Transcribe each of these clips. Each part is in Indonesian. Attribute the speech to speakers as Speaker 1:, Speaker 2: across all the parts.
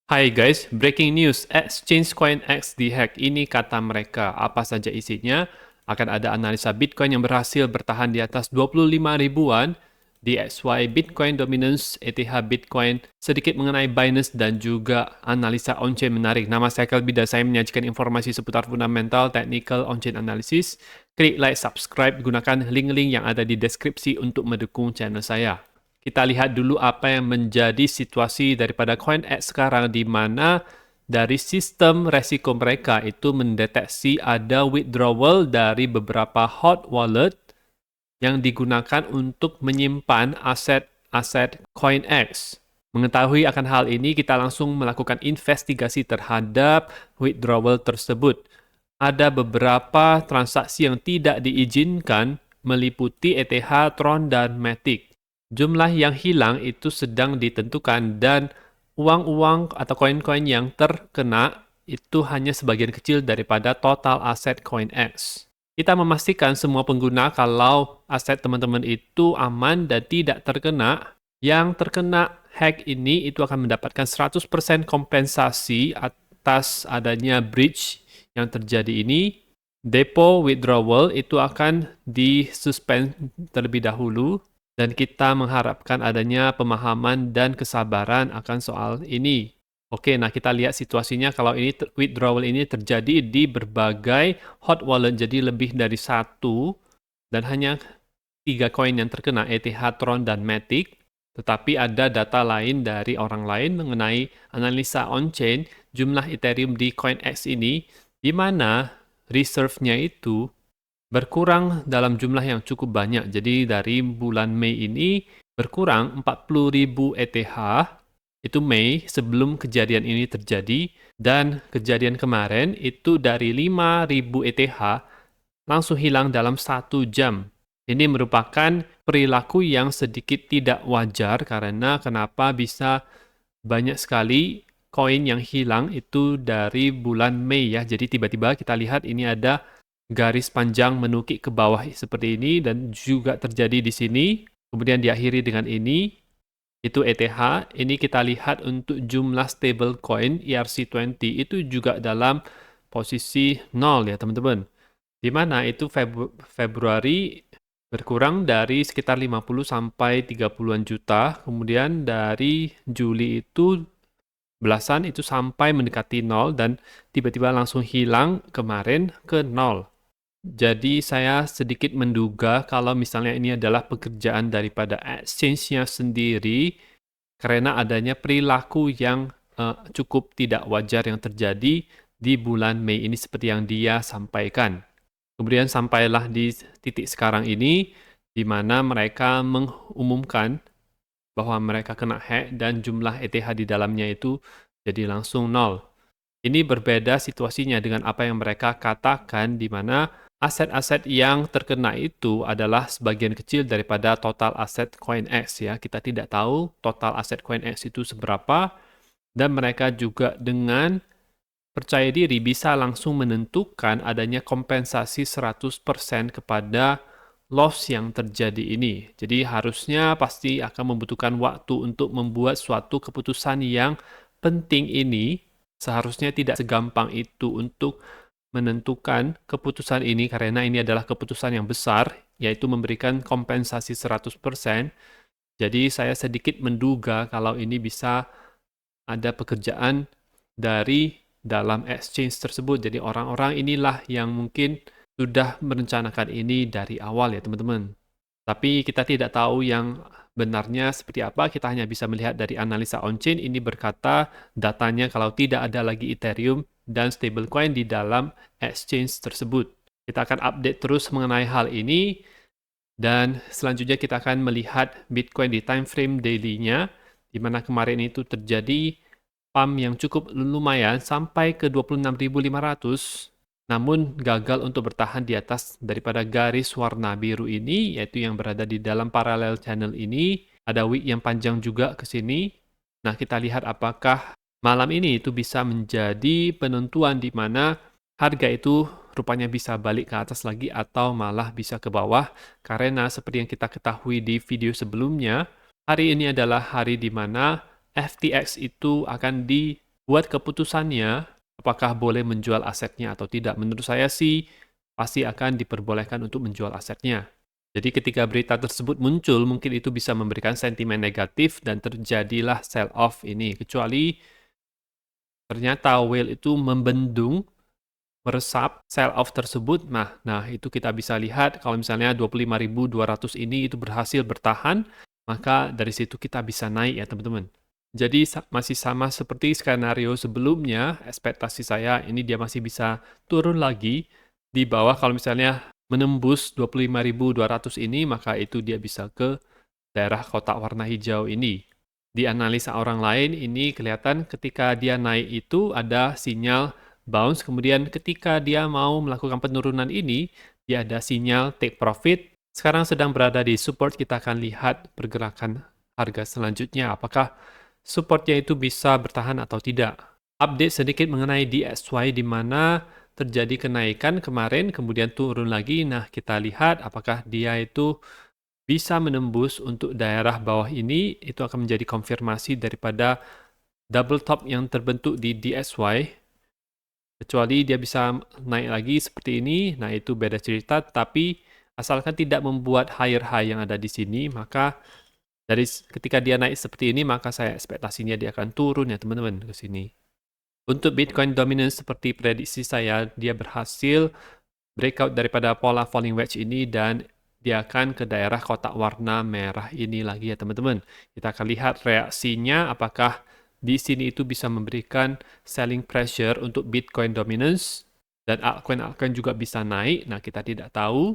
Speaker 1: Hai guys, breaking news, Exchange Coin X dihack. Ini kata mereka. Apa saja isinya? Akan ada analisa Bitcoin yang berhasil bertahan di atas 25 ribuan, DXY Bitcoin Dominance, ETH Bitcoin, sedikit mengenai Binance, dan juga analisa on-chain menarik. Nama saya Kelby dan saya menyajikan informasi seputar fundamental, technical, on-chain analysis. Klik like, subscribe, gunakan link-link yang ada di deskripsi untuk mendukung channel saya. Kita lihat dulu apa yang menjadi situasi daripada CoinX sekarang, di mana dari sistem resiko mereka itu mendeteksi ada withdrawal dari beberapa hot wallet yang digunakan untuk menyimpan aset-aset CoinX. Mengetahui akan hal ini, kita langsung melakukan investigasi terhadap withdrawal tersebut. Ada beberapa transaksi yang tidak diizinkan meliputi ETH, Tron, dan Matic. Jumlah yang hilang itu sedang ditentukan dan uang-uang atau koin-koin yang terkena itu hanya sebagian kecil daripada total aset CoinX. Kita memastikan semua pengguna kalau aset teman-teman itu aman dan tidak terkena. Yang terkena hack ini itu akan mendapatkan 100% kompensasi atas adanya breach yang terjadi ini. Depo withdrawal itu akan disuspend terlebih dahulu dan kita mengharapkan adanya pemahaman dan kesabaran akan soal ini. Oke, nah kita lihat situasinya kalau ini withdrawal ini terjadi di berbagai hot wallet, jadi lebih dari satu, dan hanya 3 koin yang terkena, ETH, Tron, dan Matic. Tetapi ada data lain dari orang lain mengenai analisa on-chain jumlah Ethereum di CoinX ini, di mana reserve-nya itu berkurang dalam jumlah yang cukup banyak. Jadi dari bulan Mei ini berkurang 40.000 ETH, itu Mei sebelum kejadian ini terjadi, dan kejadian kemarin itu dari 5.000 ETH langsung hilang dalam 1 jam. Ini merupakan perilaku yang sedikit tidak wajar karena kenapa bisa banyak sekali koin yang hilang itu dari bulan Mei ya. Jadi tiba-tiba kita lihat ini ada garis panjang menukik ke bawah seperti ini dan juga terjadi di sini. Kemudian diakhiri dengan ini, itu ETH. Ini kita lihat untuk jumlah stablecoin ERC20 itu juga dalam posisi 0 ya teman-teman. Di mana itu Februari berkurang dari sekitar 50 sampai 30-an juta. Kemudian dari Juli itu belasan itu sampai mendekati 0 dan tiba-tiba langsung hilang kemarin ke 0. Jadi saya sedikit menduga kalau misalnya ini adalah pekerjaan daripada exchange-nya sendiri karena adanya perilaku yang cukup tidak wajar yang terjadi di bulan Mei ini seperti yang dia sampaikan. Kemudian sampailah di titik sekarang ini di mana mereka mengumumkan bahwa mereka kena hack dan jumlah ETH di dalamnya itu jadi langsung 0. Ini berbeda situasinya dengan apa yang mereka katakan di mana aset-aset yang terkena itu adalah sebagian kecil daripada total aset CoinX ya. Kita tidak tahu total aset CoinX itu seberapa dan mereka juga dengan percaya diri bisa langsung menentukan adanya kompensasi 100% kepada loss yang terjadi ini. Jadi harusnya pasti akan membutuhkan waktu untuk membuat suatu keputusan yang penting ini. Seharusnya tidak segampang itu untuk menentukan keputusan ini karena ini adalah keputusan yang besar, yaitu memberikan kompensasi 100%. Jadi saya sedikit menduga kalau ini bisa ada pekerjaan dari dalam exchange tersebut. Jadi orang-orang inilah yang mungkin sudah merencanakan ini dari awal ya teman-teman. Tapi kita tidak tahu yang benarnya seperti apa, kita hanya bisa melihat dari analisa on-chain ini berkata datanya kalau tidak ada lagi Ethereum dan stablecoin di dalam exchange tersebut. Kita akan update terus mengenai hal ini dan selanjutnya kita akan melihat Bitcoin di time frame daily-nya di mana kemarin itu terjadi pump yang cukup lumayan sampai ke 26.500 namun gagal untuk bertahan di atas daripada garis warna biru ini, yaitu yang berada di dalam parallel channel ini. Ada wick yang panjang juga ke sini. Nah, kita lihat apakah malam ini itu bisa menjadi penentuan di mana harga itu rupanya bisa balik ke atas lagi atau malah bisa ke bawah. Karena seperti yang kita ketahui di video sebelumnya, hari ini adalah hari di mana FTX itu akan buat keputusannya apakah boleh menjual asetnya atau tidak. Menurut saya sih pasti akan diperbolehkan untuk menjual asetnya. Jadi ketika berita tersebut muncul, mungkin itu bisa memberikan sentimen negatif dan terjadilah sell off ini. Kecuali ternyata whale itu membendung, meresap sell off tersebut. Nah itu kita bisa lihat kalau misalnya 25.200 ini itu berhasil bertahan, maka dari situ kita bisa naik ya teman-teman. Jadi masih sama seperti skenario sebelumnya, ekspektasi saya ini dia masih bisa turun lagi di bawah kalau misalnya menembus 25.200 ini, maka itu dia bisa ke daerah kotak warna hijau ini. Di analisa orang lain ini kelihatan ketika dia naik itu ada sinyal bounce, kemudian ketika dia mau melakukan penurunan ini, dia ada sinyal take profit. Sekarang sedang berada di support, kita akan lihat pergerakan harga selanjutnya, apakah supportnya itu bisa bertahan atau tidak. Update sedikit mengenai DXY di mana terjadi kenaikan kemarin, kemudian turun lagi. Nah, kita lihat apakah dia itu bisa menembus untuk daerah bawah ini, itu akan menjadi konfirmasi daripada double top yang terbentuk di DXY. Kecuali dia bisa naik lagi seperti ini, nah itu beda cerita, tapi asalkan tidak membuat higher high yang ada di sini, maka dari ketika dia naik seperti ini, maka saya ekspektasinya dia akan turun ya teman-teman ke sini. Untuk Bitcoin dominance seperti prediksi saya, dia berhasil breakout daripada pola falling wedge ini dan dia akan ke daerah kotak warna merah ini lagi ya teman-teman. Kita akan lihat reaksinya apakah di sini itu bisa memberikan selling pressure untuk Bitcoin dominance dan altcoin juga bisa naik. Nah, kita tidak tahu.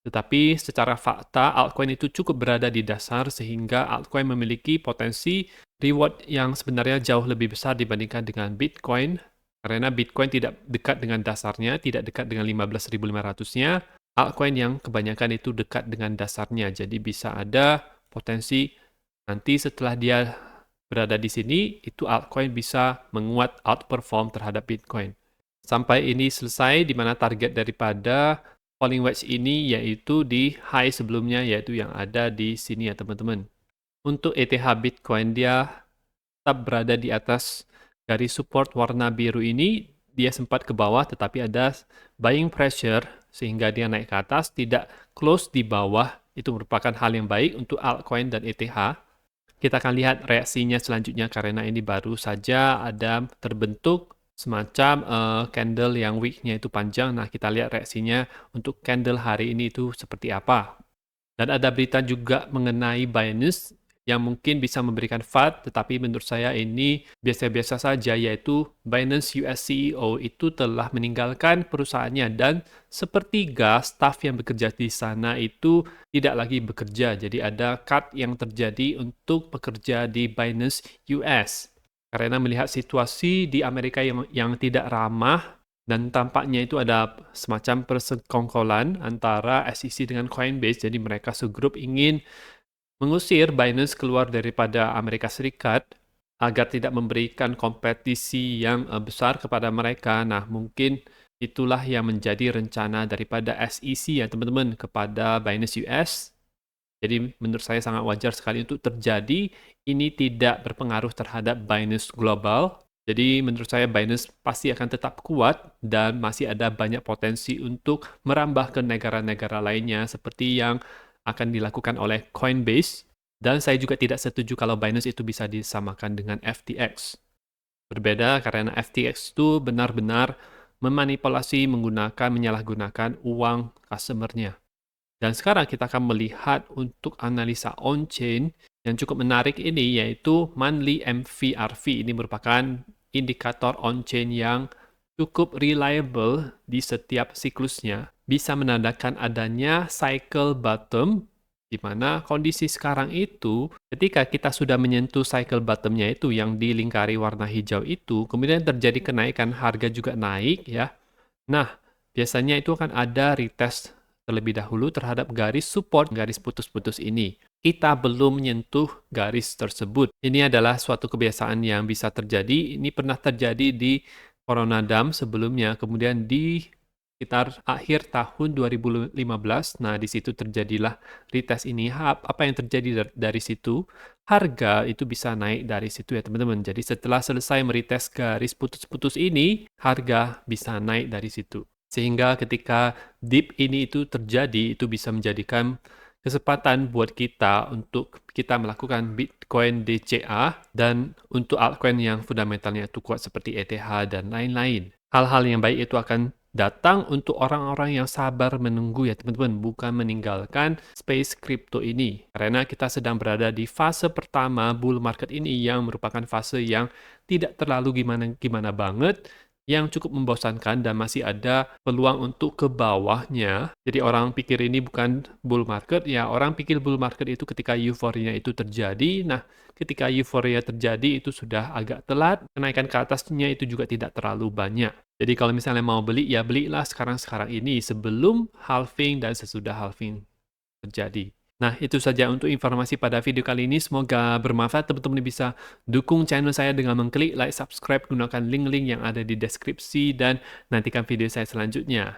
Speaker 1: Tetapi secara fakta, altcoin itu cukup berada di dasar sehingga altcoin memiliki potensi reward yang sebenarnya jauh lebih besar dibandingkan dengan Bitcoin. Karena Bitcoin tidak dekat dengan dasarnya, tidak dekat dengan 15.500-nya. Altcoin yang kebanyakan itu dekat dengan dasarnya. Jadi bisa ada potensi nanti setelah dia berada di sini, itu altcoin bisa menguat outperform terhadap Bitcoin. Sampai ini selesai, di mana target daripada falling wedge ini yaitu di high sebelumnya, yaitu yang ada di sini ya teman-teman. Untuk ETH Bitcoin, dia tetap berada di atas garis support warna biru ini. Dia sempat ke bawah, tetapi ada buying pressure, sehingga dia naik ke atas, tidak close di bawah. Itu merupakan hal yang baik untuk altcoin dan ETH. Kita akan lihat reaksinya selanjutnya, karena ini baru saja ada terbentuk semacam candle yang wick-nya itu panjang. Nah, kita lihat reaksinya untuk candle hari ini itu seperti apa. Dan ada berita juga mengenai Binance yang mungkin bisa memberikan FUD, tetapi menurut saya ini biasa-biasa saja, yaitu Binance US CEO itu telah meninggalkan perusahaannya dan sepertiga staf yang bekerja di sana itu tidak lagi bekerja. Jadi ada cut yang terjadi untuk pekerja di Binance US. Karena melihat situasi di Amerika yang tidak ramah, dan tampaknya itu ada semacam persekongkolan antara SEC dengan Coinbase, jadi mereka segrup ingin mengusir Binance keluar daripada Amerika Serikat agar tidak memberikan kompetisi yang besar kepada mereka. Nah, mungkin itulah yang menjadi rencana daripada SEC ya teman-teman kepada Binance US. Jadi menurut saya sangat wajar sekali untuk terjadi. Ini tidak berpengaruh terhadap Binance Global. Jadi menurut saya Binance pasti akan tetap kuat dan masih ada banyak potensi untuk merambah ke negara-negara lainnya seperti yang akan dilakukan oleh Coinbase. Dan saya juga tidak setuju kalau Binance itu bisa disamakan dengan FTX. Berbeda karena FTX itu benar-benar memanipulasi, menyalahgunakan uang customer-nya. Dan sekarang kita akan melihat untuk analisa on-chain yang cukup menarik ini, yaitu monthly MVRV. Ini merupakan indikator on-chain yang cukup reliable di setiap siklusnya. Bisa menandakan adanya cycle bottom, di mana kondisi sekarang itu, ketika kita sudah menyentuh cycle bottomnya itu yang dilingkari warna hijau itu, kemudian terjadi kenaikan, harga juga naik ya. Nah, biasanya itu akan ada retest terlebih dahulu terhadap garis support, garis putus-putus ini. Kita belum menyentuh garis tersebut. Ini adalah suatu kebiasaan yang bisa terjadi. Ini pernah terjadi di Corona Dam sebelumnya, kemudian di sekitar akhir tahun 2015. Nah, di situ terjadilah retest ini. Apa yang terjadi dari situ? Harga itu bisa naik dari situ ya teman-teman. Jadi setelah selesai meretest garis putus-putus ini, harga bisa naik dari situ. Sehingga ketika dip ini itu terjadi, itu bisa menjadikan kesempatan buat kita untuk kita melakukan Bitcoin DCA dan untuk altcoin yang fundamentalnya itu kuat seperti ETH dan lain-lain. Hal-hal yang baik itu akan datang untuk orang-orang yang sabar menunggu ya teman-teman, bukan meninggalkan space crypto ini. Karena kita sedang berada di fase pertama bull market ini yang merupakan fase yang tidak terlalu gimana-gimana banget, yang cukup membosankan dan masih ada peluang untuk ke bawahnya. Jadi orang pikir ini bukan bull market, ya orang pikir bull market itu ketika euforia itu terjadi. Nah, ketika euforia terjadi itu sudah agak telat, kenaikan ke atasnya itu juga tidak terlalu banyak. Jadi kalau misalnya mau beli, ya belilah sekarang-sekarang ini sebelum halving dan sesudah halving terjadi. Nah, itu saja untuk informasi pada video kali ini. Semoga bermanfaat. Teman-teman bisa dukung channel saya dengan mengklik like, subscribe, gunakan link-link yang ada di deskripsi, dan nantikan video saya selanjutnya.